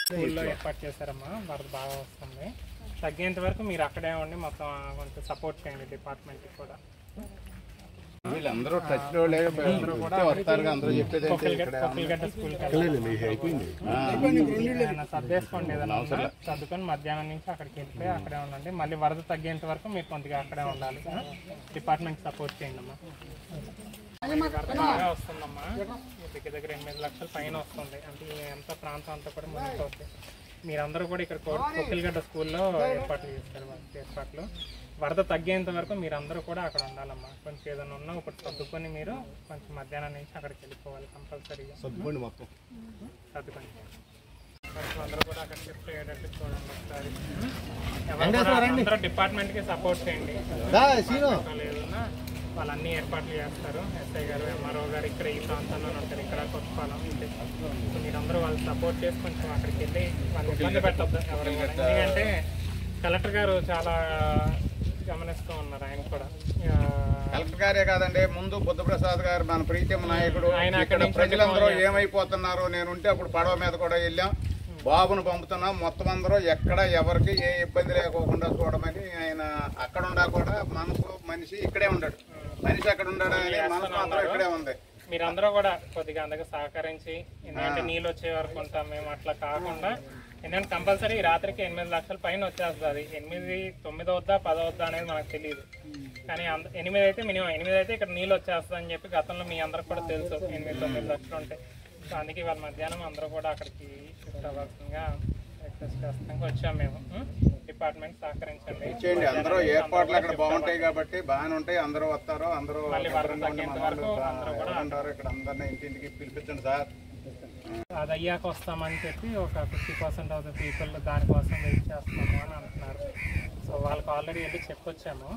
స్కూల్లో ఏర్పాటు చేశారమ్మా. వరద బాగా వస్తుంది, తగ్గేంత వరకు మీరు అక్కడే ఉండి మొత్తం కొంచెం సపోర్ట్ చేయండి డిపార్ట్మెంట్కి కూడా. వీళ్ళందరూ టచ్ లో సర్దేసుకోండి, ఏదైనా సర్దుకొని మధ్యాహ్నం నుంచి అక్కడికి వెళ్ళిపోయి అక్కడే ఉండండి. మళ్ళీ వరద తగ్గేంత వరకు మీరు కొద్దిగా అక్కడే ఉండాలి. డిపార్ట్మెంట్ సపోర్ట్ చేయండి అమ్మా. వరద బాగా వస్తుందమ్మా, దగ్గర దగ్గర 8 లక్షల పైన వస్తుంది. అంటే ఎంత ప్రాంతం అంతా కూడా మునిగిపోతుంది. మీరందరూ కూడా ఇక్కడ కొక్కిలగడ్డ స్కూల్లో ఏర్పాట్లు చేస్తారు. ఏర్పాట్లు వరద తగ్గేంత వరకు మీరందరూ కూడా అక్కడ ఉండాలమ్మా. కొంచెం ఏదైనా ఉన్నా ఇప్పుడు సర్దుకొని మీరు కొంచెం మధ్యాహ్నం నుంచి అక్కడికి వెళ్ళిపోవాలి కంపల్సరీగా. సర్దుకోండి మొత్తం సర్దుకోండి. కొంచెం అందరూ కూడా అక్కడ షిఫ్ట్ అయ్యేటట్టు చూడండి ఒకసారి. అందరూ డిపార్ట్మెంట్కి సపోర్ట్ చేయండి. లేదన్నా వాళ్ళు అన్ని ఏర్పాట్లు చేస్తారు. ఎస్ఐ గారు, ఎంఆర్ఓ గారు ఇక్కడ ఈ ప్రాంతంలో ఉంటారు, ఇక్కడ కొత్తపాలెం. మీరందరూ వాళ్ళు సపోర్ట్ చేసి కొంచెం అక్కడికి వెళ్ళి వాళ్ళు ఇబ్బంది పెట్టద్దు ఎవరు కూడా. ఎందుకంటే కలెక్టర్ గారు చాలా గమనిస్తూ ఉన్నారు. ఆయన కూడా కలెక్టర్ గారే కాదండి, ముందు బుద్ధప్రసాద్ గారు మన ప్రీతమ నాయకుడు. ఇక్కడ ప్రజలందరూ ఏమైపోతున్నారు, నేను ఉంటే అప్పుడు పడవ మీద కూడా వెళ్ళాం, బాబును పంపుతున్నాం. మొత్తం అందరూ ఎక్కడ ఎవరికి ఏ ఇబ్బంది లేకోకుండా చూడమని ఆయన అక్కడ ఉండా కూడా మనిషి ఇక్కడే ఉన్నాడు. మనిషి అక్కడ ఉన్నాడు అని మనసు మాత్రం ఇక్కడే ఉంది. మీరందరూ కూడా కొద్దిగా అందుకు సహకరించి, ఎందుకంటే నీళ్ళు వచ్చే వరకు ఉంటాం మేము, అట్లా కాకుండా ఎందుకంటే కంపల్సరీ రాత్రికి 8 లక్షల పైన వచ్చేస్తుంది. 8, 9 అవుద్దా 10 అవుద్దా అనేది మనకు తెలియదు, కానీ 8 అయితే మినిమం 8 అయితే ఇక్కడ నీళ్ళు వచ్చేస్తుంది అని చెప్పి గతంలో మీ అందరికి కూడా తెలుసు. 8, 9 లక్షలు ఉంటాయి. సో అందుకే వాళ్ళ మధ్యాహ్నం అందరూ కూడా అక్కడికి షిఫ్ట్ అవ్వాల్సిందిగా రిక్వెస్ట్ చేస్తానికి వచ్చాం మేము. డిపార్ట్మెంట్ సహకరించండి. అందరూ ఏర్పాట్లు అక్కడ బాగుంటాయి కాబట్టి బాగానే ఉంటాయి. అందరూ వస్తారు, అందరూ వరకు తగ్గేంత వరకు అందరూ కూడా ఉంటారు. ఇక్కడ అందరినీ ఇంటింటికి పిలిపించండి సార్. అది అయ్యాక వస్తామని చెప్పి ఒక 50% ఆఫ్ ద పీపుల్ దానికోసం వెయిట్ చేస్తాము అని అంటున్నారు. సో వాళ్ళకి ఆల్రెడీ వెళ్ళి చెప్పొచ్చాము.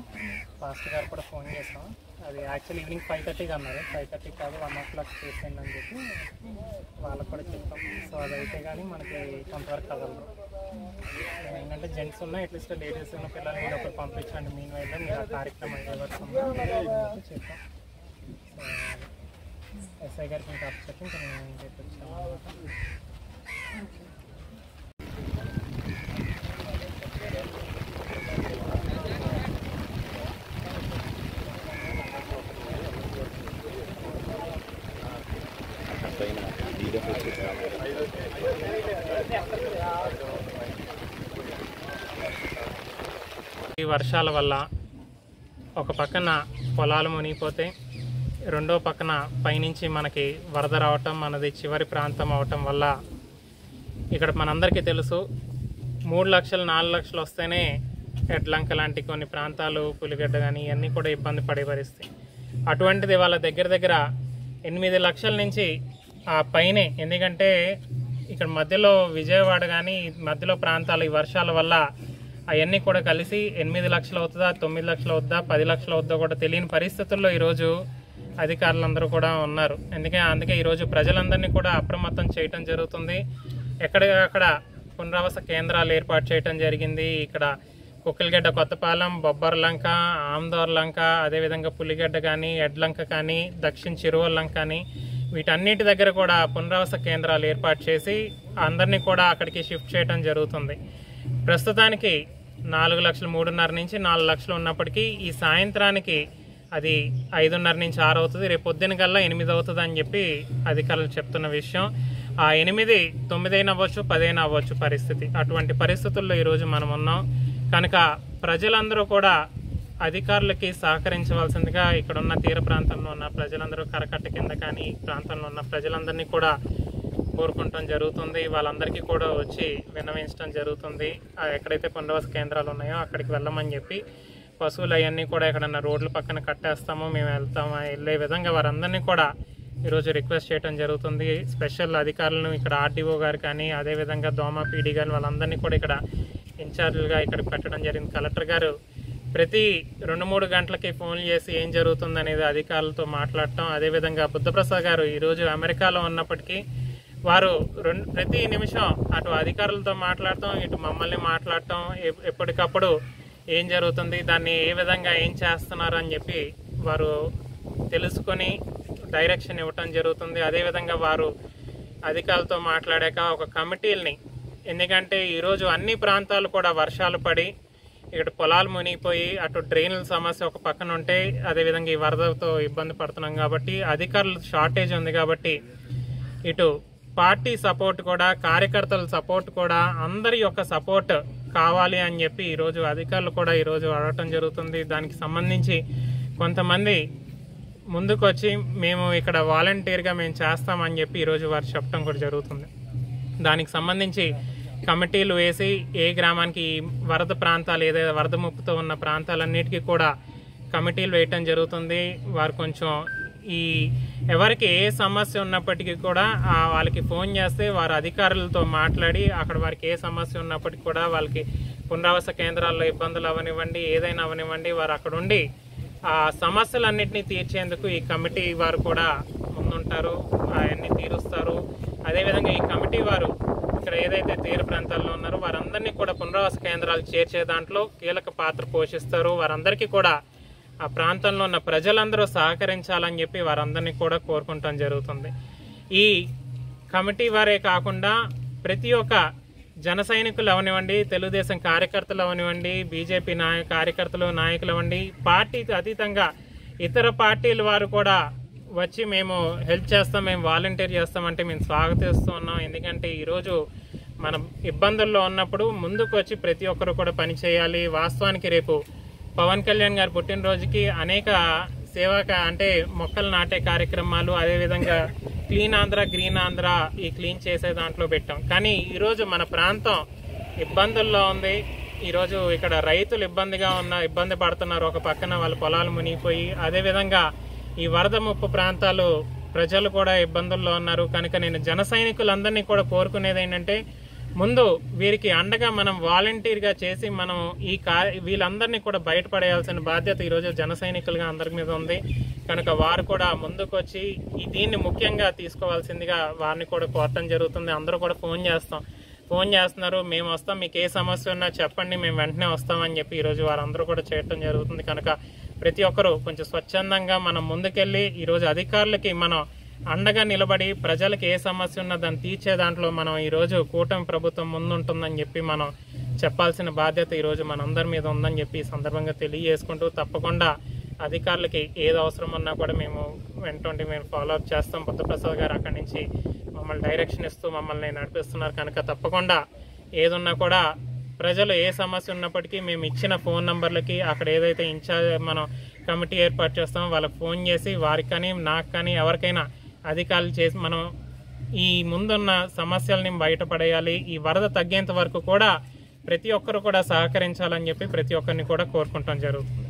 ఫాస్ట్ గారు కూడా ఫోన్ చేసాం. అది యాక్చువల్లీ ఈవినింగ్ 5:30కి అన్నారు. 5:30 కాదు 1 o'clock చేసేయండి అని చెప్పి వాళ్ళకు కూడా చెప్పాం. సో అది అయితే కానీ మనకి కొంతవరకు కదలదు. ఏంటంటే జెంట్స్ ఉన్నా అట్లీస్ట్ లేడీస్ ఉన్న పిల్లలు మీరు ఒకరు పంపించండి. మీన్ వైల్లో మీరు ఆ కార్యక్రమం అయ్యే వరకు చెప్పాం. ఎస్ఐ గారికి ఇంకా అప్ చెప్పి ఇంకా మేము ఇంటికి వచ్చాము అనమాట. ఈ వర్షాల వల్ల ఒక పక్కన పొలాలు మునిగిపోతే, రెండో పక్కన పైనుంచి మనకి వరద రావటం, మనది చివరి ప్రాంతం అవటం వల్ల ఇక్కడ మనందరికీ తెలుసు 3 లక్షలు 4 లక్షలు వస్తేనే ఎడ్లంక లాంటి కొన్ని ప్రాంతాలు, పులిగడ్డ కానీ ఇవన్నీ కూడా ఇబ్బంది పడే పరిస్థితి. అటువంటిది వాళ్ళ దగ్గర దగ్గర 8 లక్షల నుంచి ఆ పైనే. ఎందుకంటే ఇక్కడ మధ్యలో విజయవాడ కానీ మధ్యలో ప్రాంతాలు ఈ వర్షాల వల్ల అవన్నీ కూడా కలిసి 8 లక్షలు అవుతుందా, 9 లక్షలు అవుతుందా, 10 లక్షలు అవుతుందో కూడా తెలియని పరిస్థితుల్లో ఈరోజు అధికారులందరూ కూడా ఉన్నారు. అందుకే ఈరోజు ప్రజలందరినీ కూడా అప్రమత్తం చేయటం జరుగుతుంది. ఎక్కడికక్కడ పునరావాస కేంద్రాలు ఏర్పాటు చేయటం జరిగింది. ఇక్కడ కొక్కిలగడ్డ, కొత్తపాలెం, బొబ్బర్లంక, ఆమ్దోర్లంక, అదేవిధంగా పులిగడ్డ కానీ, ఎడ్లంక కానీ, దక్షిణ చిరువల్లంక కానీ వీటన్నిటి దగ్గర కూడా పునరావాస కేంద్రాలు ఏర్పాటు చేసి అందరినీ కూడా అక్కడికి షిఫ్ట్ చేయటం జరుగుతుంది. ప్రస్తుతానికి 4 లక్షలు, 3.5 నుంచి 4 లక్షలు ఉన్నప్పటికీ ఈ సాయంత్రానికి అది 5:30 నుంచి 6 అవుతుంది. రేపు పొద్దున కల్లా 8 అవుతుంది అని చెప్పి అధికారులు చెప్తున్న విషయం. ఆ 8, 9 అయినా అవ్వచ్చు, 10 అయినా అవ్వచ్చు పరిస్థితి. అటువంటి పరిస్థితుల్లో ఈరోజు మనం ఉన్నాం కనుక ప్రజలందరూ కూడా అధికారులకి సహకరించవలసిందిగా ఇక్కడున్న తీర ప్రాంతంలో ఉన్న ప్రజలందరూ, కరకట్ట కింద కానీ ప్రాంతంలో ఉన్న ప్రజలందరినీ కూడా కోరుకుంటాం జరుగుతుంది. వాళ్ళందరికీ కూడా వచ్చి విన్నవించడం జరుగుతుంది. ఎక్కడైతే పునరావాస కేంద్రాలు ఉన్నాయో అక్కడికి వెళ్ళమని చెప్పి, పశువులు అవన్నీ కూడా ఎక్కడన్నా రోడ్ల పక్కన కట్టేస్తామో మేము వెళ్ళే విధంగా వారందరినీ కూడా ఈరోజు రిక్వెస్ట్ చేయడం జరుగుతుంది. స్పెషల్ అధికారులను ఇక్కడ ఆర్డీఓ గారు కానీ, అదేవిధంగా దోమ పీడీ కానీ వాళ్ళందరినీ కూడా ఇక్కడ ఇన్ఛార్జీలుగా ఇక్కడ పెట్టడం జరిగింది. కలెక్టర్ గారు ప్రతి 2-3 గంటలకి ఫోన్ చేసి ఏం జరుగుతుంది అనేది అధికారులతో మాట్లాడటం. అదేవిధంగా బుద్ధప్రసాద్ గారు ఈరోజు అమెరికాలో ఉన్నప్పటికీ వారు ప్రతి నిమిషం అటు అధికారులతో మాట్లాడటం, ఇటు మమ్మల్ని మాట్లాడటం, ఎప్పటికప్పుడు ఏం జరుగుతుంది, దాన్ని ఏ విధంగా ఏం చేస్తున్నారు అని చెప్పి వారు తెలుసుకొని డైరెక్షన్ ఇవ్వటం జరుగుతుంది. అదేవిధంగా వారు అధికారులతో మాట్లాడాక ఒక కమిటీలని ఎందుకంటే ఈరోజు అన్ని ప్రాంతాలు కూడా వర్షాలు పడి ఇక్కడ పొలాలు మునిగిపోయి అటు డ్రైన్ల సమస్య ఒక పక్కన ఉంటే అదేవిధంగా ఈ వరదతో ఇబ్బంది పడుతున్నాం కాబట్టి అధికారుల షార్టేజ్ ఉంది కాబట్టి ఇటు పార్టీ సపోర్ట్ కూడా కార్యకర్తల సపోర్ట్ కూడా అందరి యొక్క సపోర్ట్ కావాలి అని చెప్పి ఈరోజు అధికారులు కూడా ఈరోజు అడగటం జరుగుతుంది. దానికి సంబంధించి కొంతమంది ముందుకు వచ్చి మేము ఇక్కడ వాలంటీర్గా మేము చేస్తామని చెప్పి ఈరోజు వారు చెప్పడం కూడా జరుగుతుంది. దానికి సంబంధించి కమిటీలు వేసి ఏ గ్రామానికి వరద ప్రాంతాలు ఏదైతే వరద ముప్పుతో ఉన్న ప్రాంతాలన్నిటికీ కూడా కమిటీలు వేయటం జరుగుతుంది. వారు కొంచెం ఈ ఎవరికి ఏ సమస్య ఉన్నప్పటికీ కూడా వాళ్ళకి ఫోన్ చేస్తే వారు అధికారులతో మాట్లాడి అక్కడ వారికి ఏ సమస్య ఉన్నప్పటికీ కూడా వాళ్ళకి పునరావాస కేంద్రాల్లో ఇబ్బందులు అవనివ్వండి ఏదైనా అవనివ్వండి వారు అక్కడ ఉండి ఆ సమస్యలన్నింటినీ తీర్చేందుకు ఈ కమిటీ వారు కూడా ముందుంటారు, అవన్నీ తీరుస్తారు. అదేవిధంగా ఈ కమిటీ వారు ఇక్కడ ఏదైతే తీర ప్రాంతాల్లో ఉన్నారో వారందరినీ కూడా పునరావాస కేంద్రాలు చేర్చే దాంట్లో కీలక పాత్ర పోషిస్తారు. వారందరికీ కూడా ఆ ప్రాంతంలో ఉన్న ప్రజలందరూ సహకరించాలని చెప్పి వారందరినీ కూడా కోరుకుంటాం జరుగుతుంది. ఈ కమిటీ వారే కాకుండా ప్రతి ఒక్క జన సైనికులు అవనివ్వండి, తెలుగుదేశం కార్యకర్తలు అవనివ్వండి, బీజేపీ కార్యకర్తలు నాయకులు అవ్వండి, పార్టీకి అతీతంగా ఇతర పార్టీల వారు కూడా వచ్చి మేము హెల్ప్ చేస్తాం, మేము వాలంటీర్ చేస్తామంటే మేము స్వాగతిస్తూ ఉన్నాం. ఎందుకంటే ఈరోజు మనం ఇబ్బందుల్లో ఉన్నప్పుడు ముందుకు వచ్చి ప్రతి ఒక్కరు కూడా పనిచేయాలి. వాస్తవానికి రేపు పవన్ కళ్యాణ్ గారి పుట్టినరోజుకి అనేక సేవా అంటే మొక్కలు నాటే కార్యక్రమాలు, అదేవిధంగా క్లీన్ ఆంధ్ర గ్రీన్ ఆంధ్ర ఈ క్లీన్ చేసే దాంట్లో పెట్టాం. కానీ ఈరోజు మన ప్రాంతం ఇబ్బందుల్లో ఉంది. ఈరోజు ఇక్కడ రైతులు ఇబ్బంది పడుతున్నారు. ఒక పక్కన వాళ్ళ పొలాలు మునిగిపోయి, అదేవిధంగా ఈ వరద ముప్పు ప్రాంతాలు ప్రజలు కూడా ఇబ్బందుల్లో ఉన్నారు. కనుక నేను జన సైనికులందరినీ కూడా కోరుకునేది ఏంటంటే ముందు వీరికి అండగా మనం వాలంటీర్గా చేసి మనం వీళ్ళందరినీ కూడా బయటపడేయాల్సిన బాధ్యత ఈరోజు జన సైనికులుగా అందరి మీద ఉంది. కనుక వారు కూడా ముందుకు వచ్చి దీన్ని ముఖ్యంగా తీసుకోవాల్సిందిగా వారిని కూడా కోరటం జరుగుతుంది. అందరూ కూడా ఫోన్ చేస్తున్నారు, మేము వస్తాం, మీకు ఏ సమస్య ఉన్నా చెప్పండి, మేము వెంటనే వస్తామని చెప్పి ఈరోజు వారందరూ కూడా చేయటం జరుగుతుంది. కనుక ప్రతి ఒక్కరూ కొంచెం స్వచ్ఛందంగా మనం ముందుకెళ్ళి ఈరోజు అధికారులకి మనం అండగా నిలబడి ప్రజలకు ఏ సమస్య ఉన్నా దాన్ని తీర్చే దాంట్లో మనం ఈరోజు కూటమి ప్రభుత్వం ముందుంటుందని చెప్పి మనం చెప్పాల్సిన బాధ్యత ఈరోజు మనందరి మీద ఉందని చెప్పి ఈ సందర్భంగా తెలియజేసుకుంటూ తప్పకుండా అధికారులకి ఏది అవసరం ఉన్నా కూడా మేము వెంటనే మేము ఫాలోఅప్ చేస్తాం. బుద్ధప్రసాద్ గారు అక్కడి నుంచి మమ్మల్ని డైరెక్షన్ ఇస్తూ మమ్మల్ని నడిపిస్తున్నారు. కనుక తప్పకుండా ఏదున్నా కూడా ప్రజలు ఏ సమస్య ఉన్నప్పటికీ మేము ఇచ్చిన ఫోన్ నంబర్లకి అక్కడ ఏదైతే ఇన్ఛార్జ్ మనం కమిటీ ఏర్పాటు చేస్తామో వాళ్ళకి ఫోన్ చేసి వారికి కానీ నాకు కానీ ఎవరికైనా అధికారులు చేసి మనం ఈ ముందున్న సమస్యల్ని బయటపడేయాలి. ఈ వరద తగ్గేంత వరకు కూడా ప్రతి ఒక్కరు కూడా సహకరించాలని చెప్పి ప్రతి ఒక్కరిని కూడా కోరుకుంటాం జరుగుతుంది.